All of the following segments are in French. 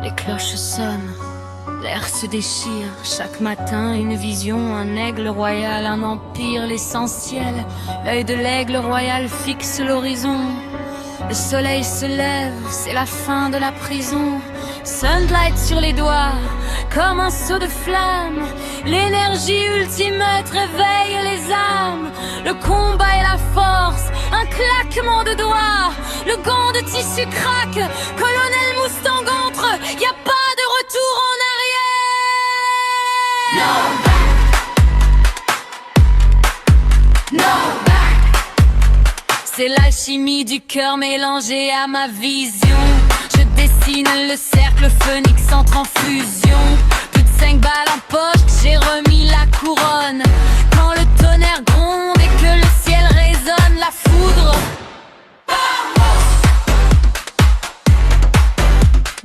Les cloches sonnent, l'air se déchire. Chaque matin une vision, un aigle royal, un empire, l'essentiel. L'œil de l'aigle royal fixe l'horizon. Le soleil se lève, c'est la fin de la prison. Sunlight sur les doigts, comme un seau de flamme. L'énergie ultimate réveille les âmes. Le combat et la force, un claquement de doigts. Le gant de tissu craque, colonel Mustang entre. Y a pas de retour en arrière. No back. No back. C'est l'alchimie du cœur mélangée à ma vision. Je dessine le cercle, phénix entre en fusion. Plus de 5 balles en poche, j'ai remis la couronne. Quand le tonnerre gronde et que le ciel résonne, la foudre.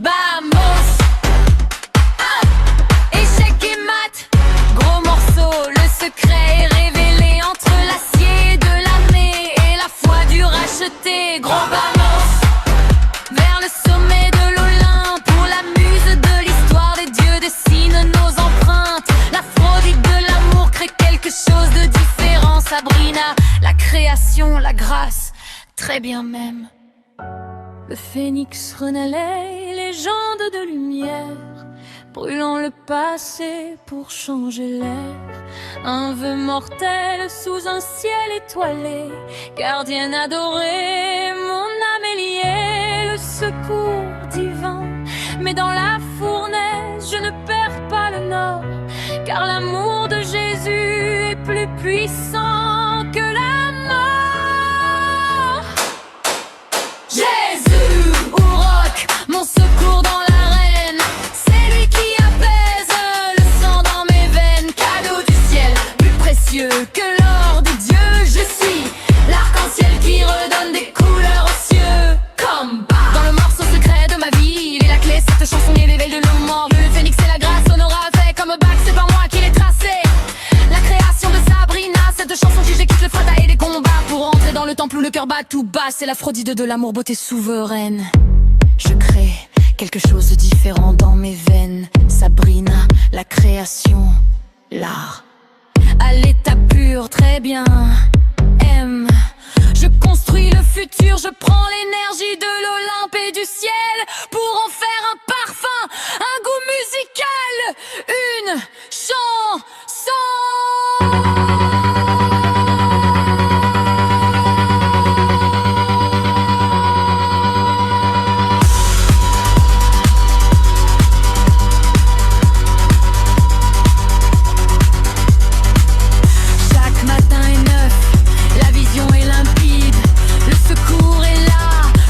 Vamos! Ah! Échec et mat, gros morceau, le secret est révélé entre l'acier de l'armée et la foi du racheté. Gros vamos! Vers le sommet de l'Olympe, pour la muse de l'histoire des dieux dessine nos empreintes. L'aphrodite de l'amour crée quelque chose de différent. Sabrina, la création, la grâce, très bien même. Le phénix renaît, légende de lumière, brûlant le passé pour changer l'air. Un vœu mortel sous un ciel étoilé, gardienne adorée, mon âme est liée. Le secours divin, mais dans la fournaise, je ne perds pas le nord, car l'amour de Jésus est plus puissant que la mort. Jésus ou roc, mon secours dans l'arène, c'est lui qui apaise le sang dans mes veines. Cadeau du ciel, plus précieux que l'or des dieux. Je suis l'arc-en-ciel qui redonne des couleurs aux cieux. Combat. Dans le morceau secret de ma vie, il est la clé, cette chanson est l'éveil de l'homme mort. Le phénix c'est la grâce, on aura fait comme bac, c'est pas moi qui l'ai tracé. La création de Sabrina, cette chanson qui j'équipe le frata et les combats. Pour entrer dans le temple où le cœur bat tout bas, c'est l'Aphrodite de l'amour, beauté souveraine. Je crée quelque chose de différent dans mes veines. Sabrina, la création, l'art. À l'état pur, très bien. M. Je construis le futur, je prends l'énergie de l'Olympe et du ciel pour en faire un parfum, un goût musical, une chanson. Chaque matin est neuf, la vision est limpide. Le secours est là,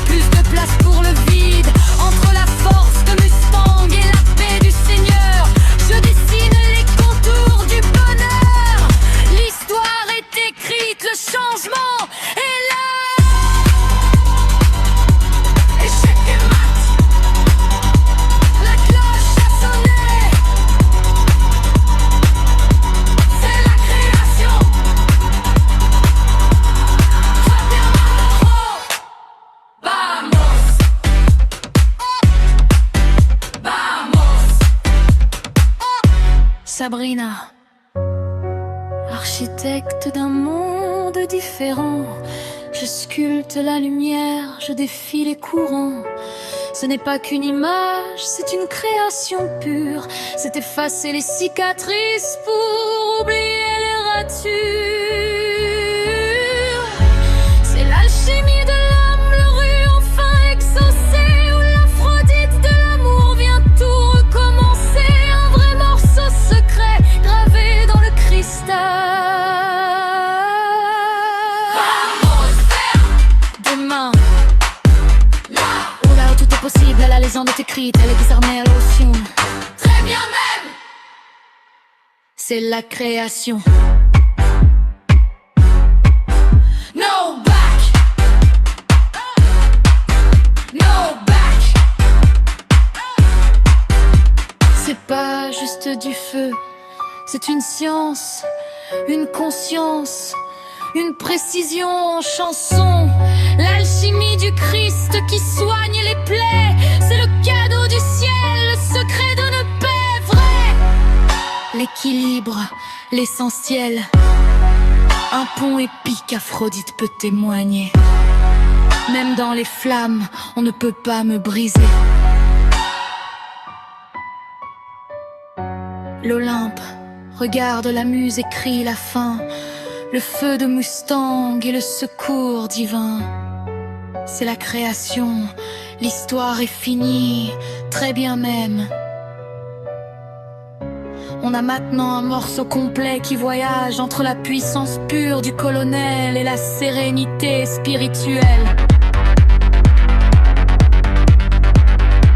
plus de place pour le vide. Entre la force de Mustang et la paix du Seigneur, je dessine les contours du bonheur. L'histoire est écrite, le changement est là. Échec et mat, la cloche a sonné. C'est la création. Vamos, vamos. Sabrina, architecte d'un monde différent, je sculpte la lumière, je défie les courants. Ce n'est pas qu'une image, c'est une création pure. C'est effacer les cicatrices pour oublier les ratures. C'est l'alchimie de l'âme, le rue enfin exaucé, où l'Aphrodite de l'amour vient tout recommencer. Un vrai morceau secret gravé dans le cristal. Vamos vers demain, là où tout est possible, la légende est écrite, elle est désormais à l'ocean. Très bien même. C'est la création. No back. No back. C'est pas juste du feu, c'est une science, une conscience, une précision en chanson. L'alchimie du Christ qui soigne les plaies, c'est le cadeau du ciel. l'équilibre, l'essentiel. Un pont épique, Aphrodite peut témoigner. Même dans les flammes, on ne peut pas me briser. L'Olympe regarde la muse et crie la fin. Le feu de Mustang et le secours divin. C'est la création, l'histoire est finie, très bien même. On a maintenant un morceau complet qui voyage entre la puissance pure du colonel et la sérénité spirituelle.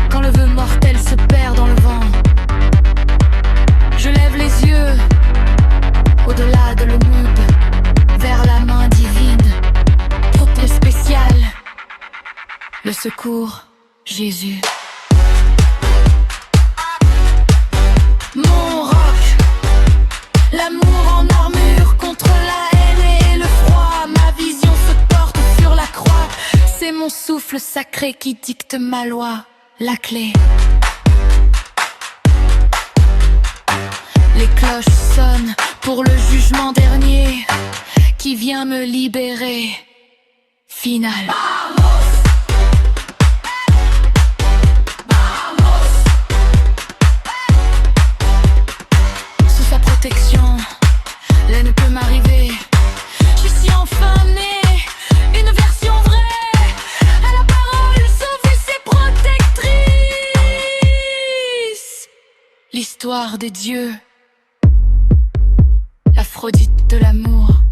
Quand le vœu mortel se perd dans le vent, je lève les yeux au-delà de l'Aumône, vers la main divine, propos spécial, le secours, Jésus. Mon roc, l'amour en armure contre la haine et le froid. Ma vision se porte sur la croix. C'est mon souffle sacré qui dicte ma loi, la clé. Les cloches sonnent pour le jugement dernier qui vient me libérer. Final. Sous sa protection, rien ne peut m'arriver. Je suis enfin née, une version vraie. À la parole, sauf ses protectrices. L'histoire des dieux, l'Aphrodite de l'amour.